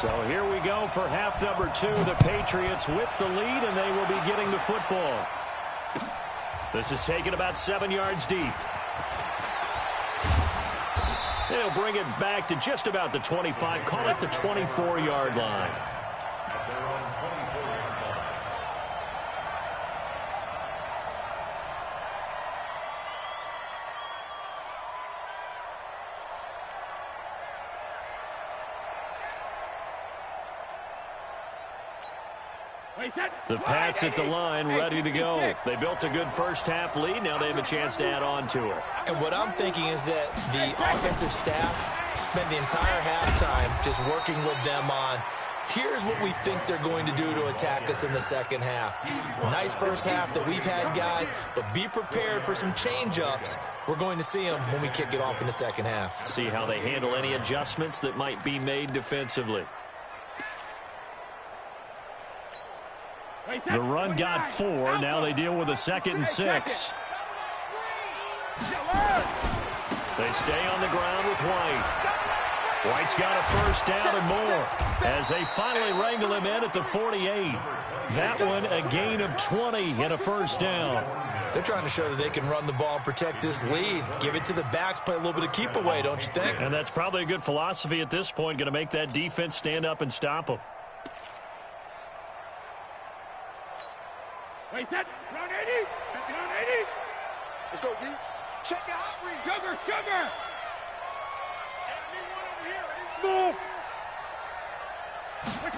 So here we go for half number 2. The Patriots with the lead, and they will be getting the football. This is taken about 7 yards deep. They'll bring it back to just about the 25. Call it the 24-yard line. The Pats at the line, ready to go. They built a good first-half lead. Now they have a chance to add on to it. And what I'm thinking is that the offensive staff spent the entire halftime just working with them on, here's what we think they're going to do to attack us in the second half. Nice first half that we've had, guys, but be prepared for some change-ups. We're going to see them when we kick it off in the second half. See how they handle any adjustments that might be made defensively. The run got 4. Now they deal with a 2nd and 6. They stay on the ground with White. White's got a first down and more as they finally wrangle him in at the 48. That one a gain of 20 and a first down. They're trying to show that they can run the ball and protect this lead. Give it to the backs, play a little bit of keep away, don't you think? And that's probably a good philosophy at this point, going to make that defense stand up and stop them. Wait, set. Round 80. Round 80. Let's go, D. Check your hot read. Sugar. Small.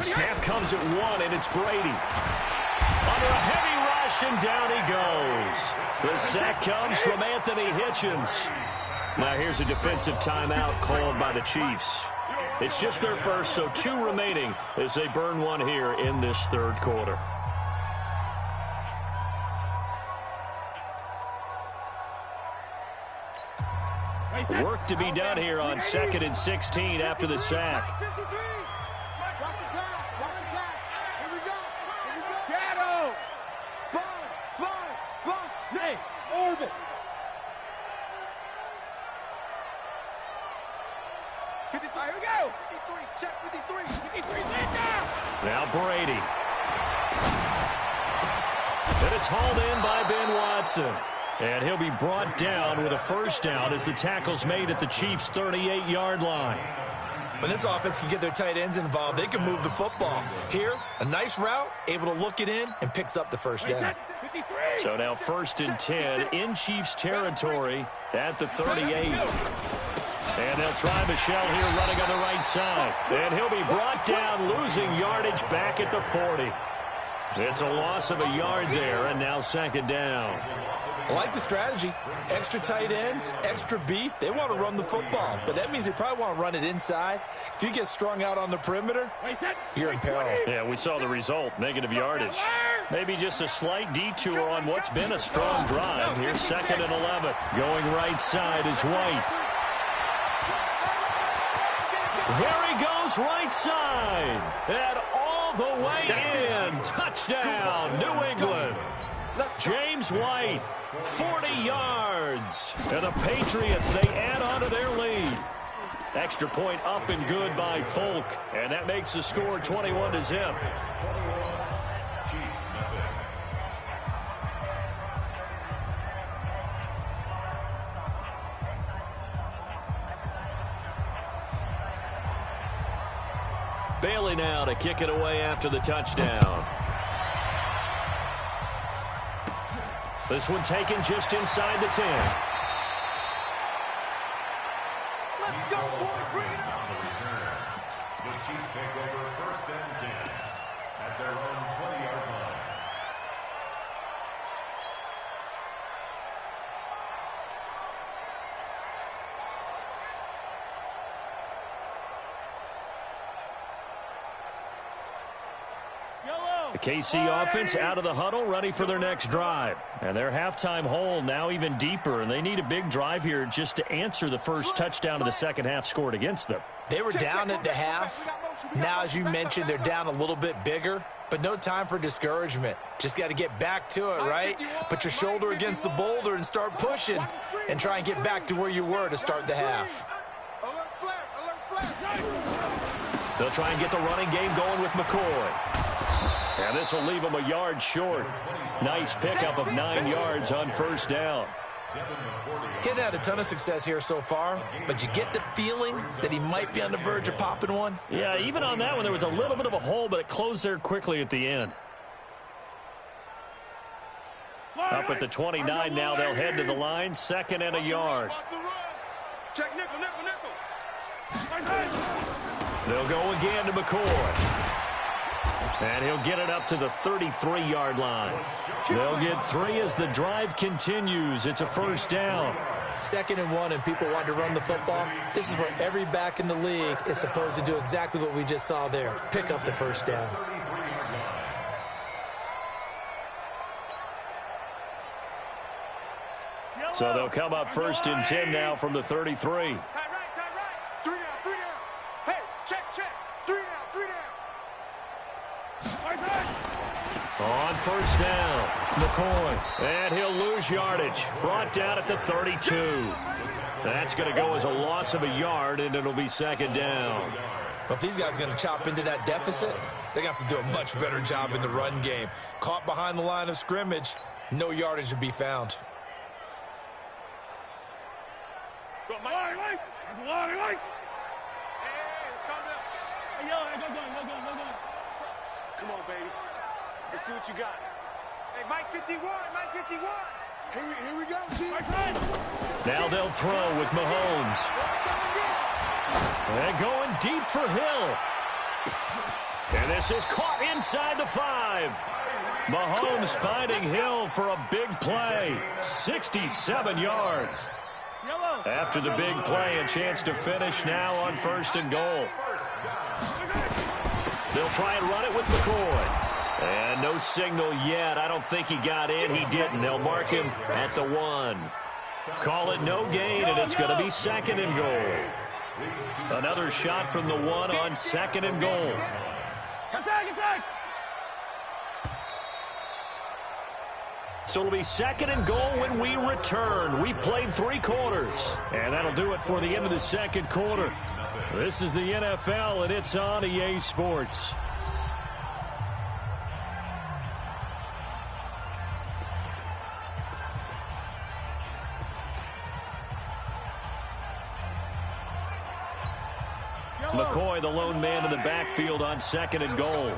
Snap comes at 1, and it's Brady. Under a heavy rush, and down he goes. The sack comes from Anthony Hitchens. Now here's a defensive timeout called by the Chiefs. It's just their first, so 2 remaining as they burn one here in this third quarter. Work to be done here on 2nd and 16 after the sack. Shadow. Sponge. Hey, orbit. Here we go. 53, check 53. 53, down. Now Brady. And it's hauled in by Ben Watson. And he'll be brought down with a first down as the tackle's made at the Chiefs' 38-yard line. When this offense can get their tight ends involved, they can move the football. Here, a nice route, able to look it in, and picks up the first down. So now 1st and 10 in Chiefs territory at the 38. And they'll try Michelle here running on the right side. And he'll be brought down, losing yardage back at the 40. It's a loss of a yard there, and now 2nd down. I like the strategy. Extra tight ends, extra beef. They want to run the football, but that means they probably want to run it inside. If you get strung out on the perimeter, you're in peril. Yeah, we saw the result, negative yardage. Maybe just a slight detour on what's been a strong drive. Here's 2nd and 11. Going right side is White. There he goes right side. And all the way in. Touchdown, New England. James White, 40 yards. And the Patriots, they add on to their lead. Extra point up and good by Folk. And that makes the score 21-0. Bailey now to kick it away after the touchdown. This one taken just inside the 10. Let's go, boys. Bring it on. The return. The Chiefs take over 1st and 10 at their own 20-yard line. The KC offense out of the huddle, ready for their next drive. And their halftime hole now even deeper, and they need a big drive here just to answer the first touchdown of the second half scored against them. They were down at the half. Now, as you mentioned, they're down a little bit bigger, but no time for discouragement. Just got to get back to it, right? Put your shoulder against the boulder and start pushing and try and get back to where you were to start the half. Alert flag, alert flag. They'll try and get the running game going with McCoy. And this will leave him a yard short. Nice pickup of 9 yards on first down. Getting had a ton of success here so far, but you get the feeling that he might be on the verge of popping one. Yeah, even on that one, there was a little bit of a hole, but it closed there quickly at the end. Up at the 29 now, they'll head to the line, 2nd and a yard. Check nickel, nickel, nickel. They'll go again to McCoy. And he'll get it up to the 33-yard line. They'll get 3 as the drive continues. It's a first down. 2nd and 1, and people want to run the football. This is where every back in the league is supposed to do exactly what we just saw there. Pick up the first down. So they'll come up 1st and 10 now from the 33. Tight right, tight right. 3 down, 3 down. Hey, check, check. 3 down, 3 down. On first down, McCoy. And he'll lose yardage. Brought down at the 32. That's going to go as a loss of a yard, and it'll be 2nd down. Well, if these guys are going to chop into that deficit, they're going to have to do a much better job in the run game. Caught behind the line of scrimmage, no yardage to be found. Go, Mike. Hey, let's calm down. Come on, baby. Let's see what you got. Hey, Mike 51, Mike 51. Here we go, G. Now they'll throw with Mahomes. And going deep for Hill. And this is caught inside the 5. Mahomes finding Hill for a big play. 67 yards. After the big play, a chance to finish now on 1st and goal. They'll try and run it with McCoy. And no signal yet. I don't think he got in. He didn't. They'll mark him at the 1. Call it no gain, and it's going to be 2nd and goal. Another shot from the 1 on 2nd and goal. So it'll be 2nd and goal when we return. We've played 3 quarters. And that'll do it for the end of the 2nd quarter. This is the NFL, and it's on EA Sports. McCoy, the lone man in the backfield on 2nd and goal.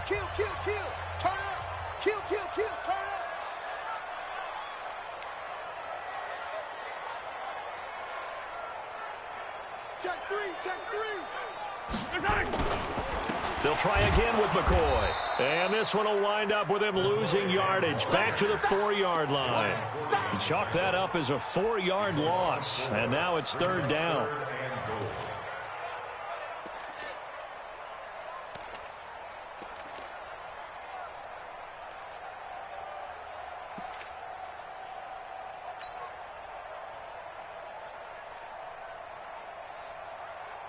Kill, kill, kill. Turn up. Kill, kill, kill. Turn up. Check 3, check 3. They'll try again with McCoy. And this one will wind up with him losing yardage back to the 4-yard line. Chalk that up as a 4-yard loss. And now it's 3rd down.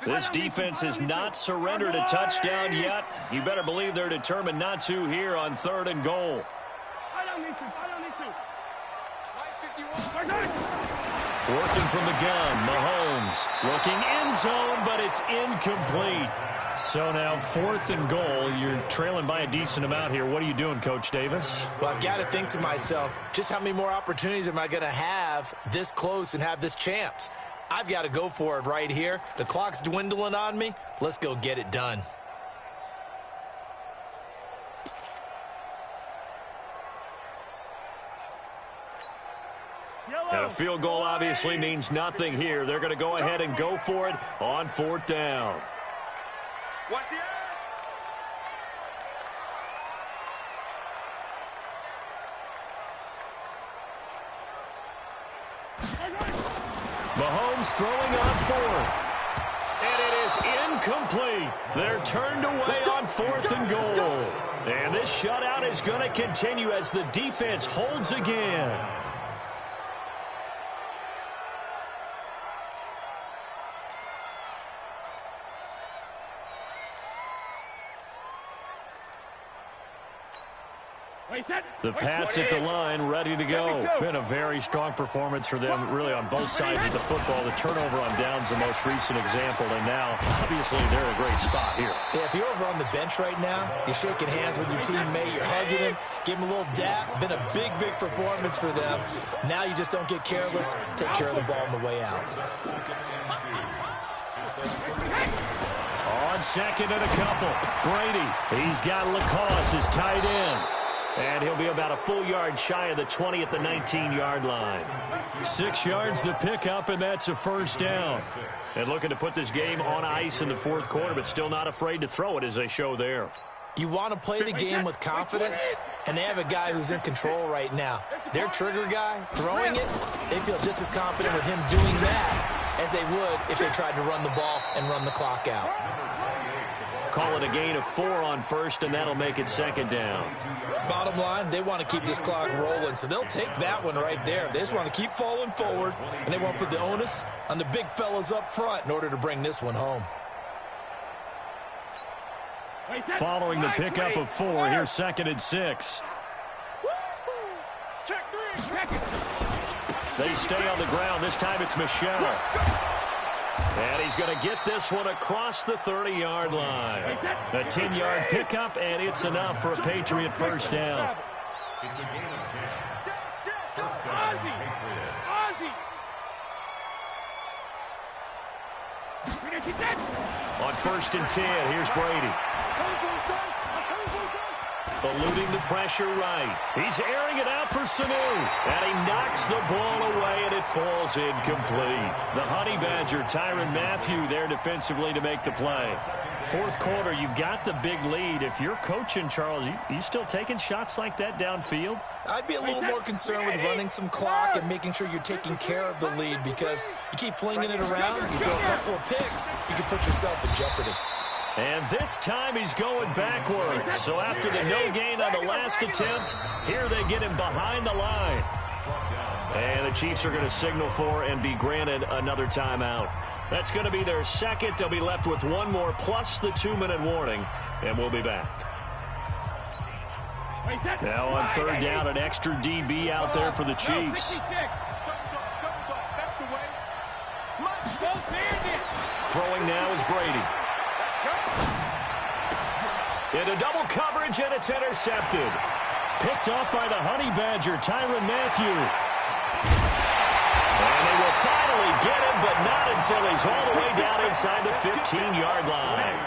This defense has not surrendered a touchdown yet. You better believe they're determined not to here on 3rd and goal. Working from the gun, Mahomes looking end zone, but it's incomplete. So now 4th and goal. You're trailing by a decent amount here. What are you doing, Coach Davis? Well, I've got to think to myself, just how many more opportunities am I going to have this close and have this chance? I've got to go for it right here. The clock's dwindling on me. Let's go get it done. And a field goal obviously means nothing here. They're going to go ahead and go for it on 4th down. Watch the eye. Mahomes throwing on 4th. And it is incomplete. They're turned away on 4th and goal. And this shutout is going to continue as the defense holds again. The Pats at the line, ready to go. Been a very strong performance for them, really, on both sides of the football. The turnover on downs, the most recent example, and now, obviously, they're in a great spot here. Yeah, if you're over on the bench right now, you're shaking hands with your teammate, you're hugging him, give him a little dap. Been a big, big performance for them. Now you just don't get careless. Take care of the ball on the way out. On second and a couple, Brady. He's got Lacoste, his tight end. And he'll be about a full yard shy of the 20 at the 19-yard line. 6 yards the pickup, and that's a first down. And looking to put this game on ice in the fourth quarter, but still not afraid to throw it as they show there. You want to play the game with confidence, and they have a guy who's in control right now. Their trigger guy, throwing it, they feel just as confident with him doing that as they would if they tried to run the ball and run the clock out. Call it a gain of 4 on first, and that'll make it second down. Bottom line, they want to keep this clock rolling, so they'll take that one right there. They just want to keep falling forward, and they want to put the onus on the big fellas up front in order to bring this one home. Following the pickup of 4, here's second and 6. They stay on the ground. This time it's Michelle. And he's going to get this one across the 30-yard line. A 10-yard pickup, and it's enough for a Patriot first down. It's a gain of 10. First down, Patriots. On first and 10, here's Brady. Eluding the pressure right. He's airing it out for Sanu. And he knocks the ball away, and it falls incomplete. The Honey Badger, Tyrann Mathieu, there defensively to make the play. Fourth quarter, you've got the big lead. If you're coaching, Charles, you still taking shots like that downfield? I'd be a little more concerned with running some clock and making sure you're taking care of the lead, because you keep flinging it around, you throw a couple of picks, you can put yourself in jeopardy. And this time he's going backwards. So after the no gain on the last attempt, here they get him behind the line. And the Chiefs are going to signal for and be granted another timeout. That's going to be their second. They'll be left with one more plus the 2-minute warning. And we'll be back. Now on third down, an extra DB out there for the Chiefs. Throwing now is Brady. Into double coverage, and it's intercepted. Picked off by the Honey Badger, Tyrann Mathieu. And they will finally get him, but not until he's all the way down inside the 15-yard line.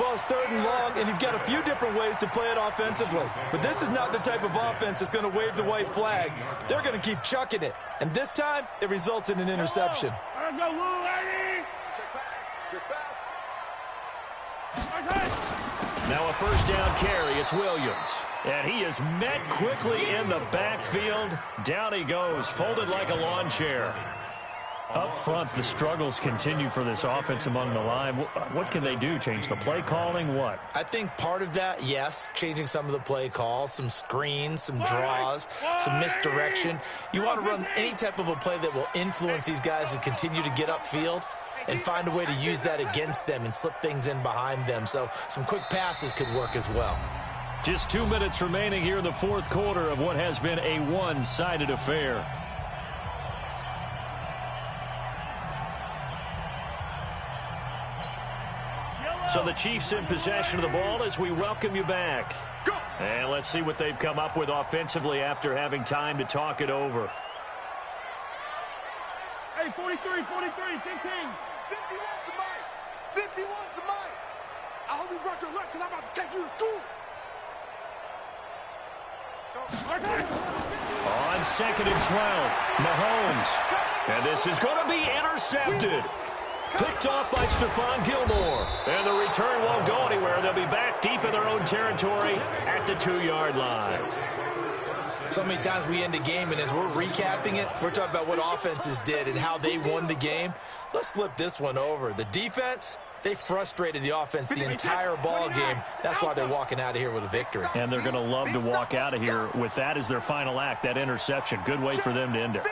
Well, it's third and long, and you've got a few different ways to play it offensively. But this is not the type of offense that's going to wave the white flag. They're going to keep chucking it. And this time, it results in an interception. Now a first down carry, it's Williams. And he is met quickly in the backfield. Down he goes, folded like a lawn chair. Up front, the struggles continue for this offense among the line. What can they do? Change the play calling? What? I think part of that, yes, changing some of the play calls, some screens, some draws, some misdirection. You want to run any type of a play that will influence these guys to continue to get upfield and find a way to use that against them and slip things in behind them. So some quick passes could work as well. Just 2 minutes remaining here in the fourth quarter of what has been a one-sided affair. So the Chiefs in possession of the ball as we welcome you back. And let's see what they've come up with offensively after having time to talk it over. Hey, 43, 15. 51's the mic. 51's the mic. I hope you brought your lunch because I'm about to take you to school. On second and 12, Mahomes. And this is going to be intercepted. Picked off by Stephon Gilmore. And the return won't go anywhere. They'll be back deep in their own territory at the 2-yard line. So many times we end a game, and as we're recapping it, we're talking about what offenses did and how they won the game. Let's flip this one over. The defense, they frustrated the offense the entire ball game. That's why they're walking out of here with a victory. And they're going to love to walk out of here with that as their final act, that interception. Good way for them to end it.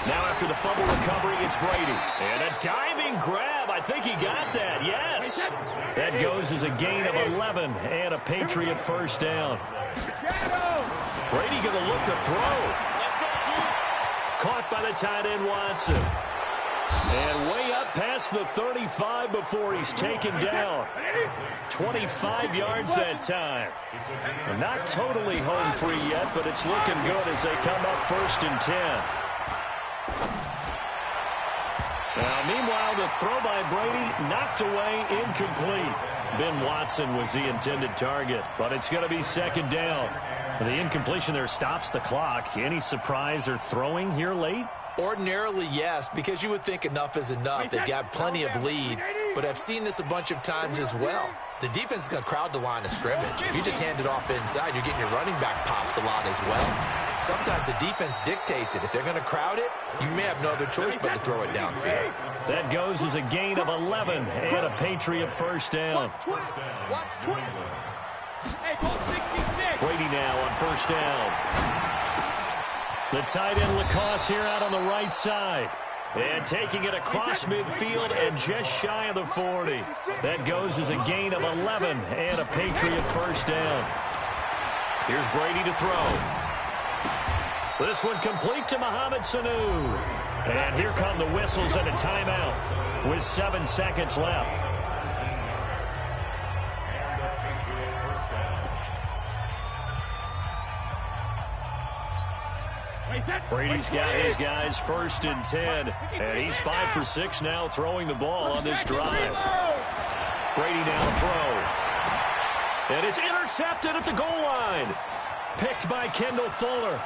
Now after the fumble recovery, it's Brady. And a diving grab. I think he got that. Yes. That goes as a gain of 11 and a Patriot first down. Brady going to look to throw. Caught by the tight end Watson. And way up past the 35 before he's taken down. 25 yards that time. Not totally home free yet, but it's looking good as they come up 1st and 10. Now, meanwhile, the throw by Brady knocked away, incomplete. Ben Watson was the intended target, but it's going to be 2nd down. The incompletion there stops the clock. Any surprise they're throwing here late? Ordinarily, yes, because you would think enough is enough. They've got plenty of lead, but I've seen this a bunch of times as well. The defense is going to crowd the line of scrimmage. If you just hand it off inside, you're getting your running back popped a lot as well. Sometimes the defense dictates it. If they're going to crowd it, you may have no other choice but to throw it downfield. That goes as a gain of 11 and a Patriot first down. Brady now on 1st down. The tight end Lacoste here out on the right side. And taking it across midfield and just shy of the 40. That goes as a gain of 11 and a Patriot first down. Here's Brady to throw. This one complete to Mohamed Sanu. And here come the whistles and a timeout with 7 seconds left. Brady's got his guys 1st and 10, and he's 5 for 6 now throwing the ball on this drive. Brady now to throw. And it's intercepted at the goal line. Picked by Kendall Fuller.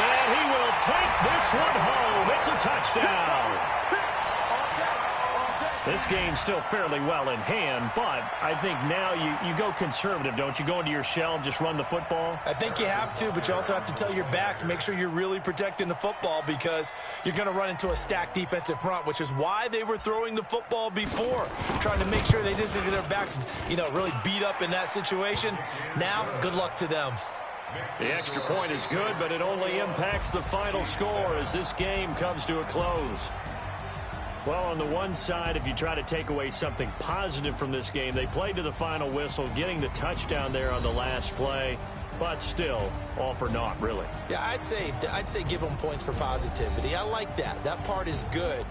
And he will take this one home. It's a touchdown. This game's still fairly well in hand, but I think now you go conservative, don't you? Go into your shell and just run the football? I think you have to, but you also have to tell your backs, make sure you're really protecting the football because you're going to run into a stacked defensive front, which is why they were throwing the football before, trying to make sure they just get their backs, really beat up in that situation. Now, good luck to them. The extra point is good, but it only impacts the final score as this game comes to a close. Well, on the one side, if you try to take away something positive from this game, they played to the final whistle, getting the touchdown there on the last play, but still, all for naught, really. Yeah, I'd say give them points for positivity. I like that. That part is good.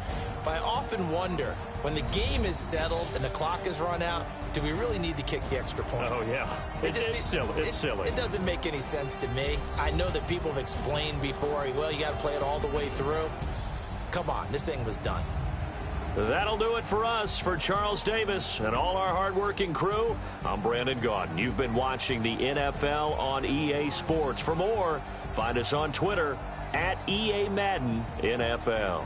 But I often wonder, when the game is settled and the clock is run out, do we really need to kick the extra point? Oh, yeah. It's silly. It's silly. It doesn't make any sense to me. I know that people have explained before, well, you got to play it all the way through. Come on, this thing was done. That'll do it for us. For Charles Davis and all our hardworking crew, I'm Brandon Gaudin. You've been watching the NFL on EA Sports. For more, find us on Twitter @EA Madden NFL.